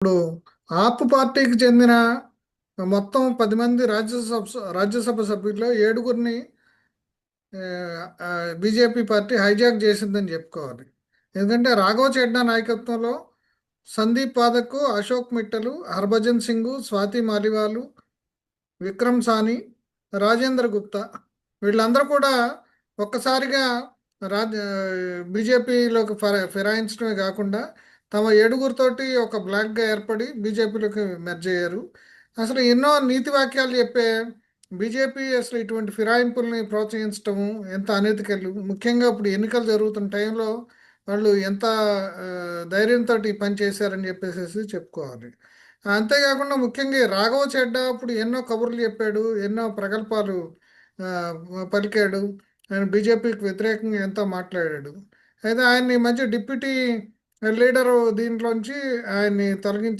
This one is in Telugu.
ఇప్పుడు ఆప్ పార్టీకి చెందిన మొత్తం 10 మంది రాజ్యసభ సభ్యుల్లో ఏడుగురిని బీజేపీ పార్టీ హైజాక్ చేసిందని చెప్పుకోవాలి. ఎందుకంటే రాఘవ చెడ్డా నాయకత్వంలో సందీప్ పాదక్, అశోక్ మిట్టలు, హర్భజన్ సింగ్, స్వాతి మాలివాలు, విక్రమ్ సాని, రాజేంద్ర గుప్తా వీళ్ళందరూ కూడా ఒక్కసారిగా రాజ్ బీజేపీలోకి ఫిరాయించడమే కాకుండా తమ ఏడుగురితోటి ఒక బ్లాక్గా ఏర్పడి బీజేపీలోకి మెర్జ్ అయ్యారు. అసలు ఎన్నో నీతి వాక్యాలు చెప్పే బీజేపీ అసలు ఇటువంటి ఫిరాయింపుల్ని ప్రోత్సహించటము ఎంత అనైతికలు. ముఖ్యంగా ఇప్పుడు ఎన్నికలు జరుగుతున్న టైంలో వాళ్ళు ఎంత ధైర్యంతో పని చేశారని చెప్పేసి చెప్పుకోవాలి. అంతేకాకుండా ముఖ్యంగా ఈ రాఘవ చెడ్డా అప్పుడు ఎన్నో కబుర్లు చెప్పాడు, ఎన్నో ప్రగల్భాలు ఆ, పలికాడు. ఆయన బీజేపీకి వ్యతిరేకంగా ఎంతో మాట్లాడాడు. అయితే ఆయన్ని ఈ మధ్య డిప్యూటీ లీడరు దీంట్లోంచి ఆయన్ని తొలగించి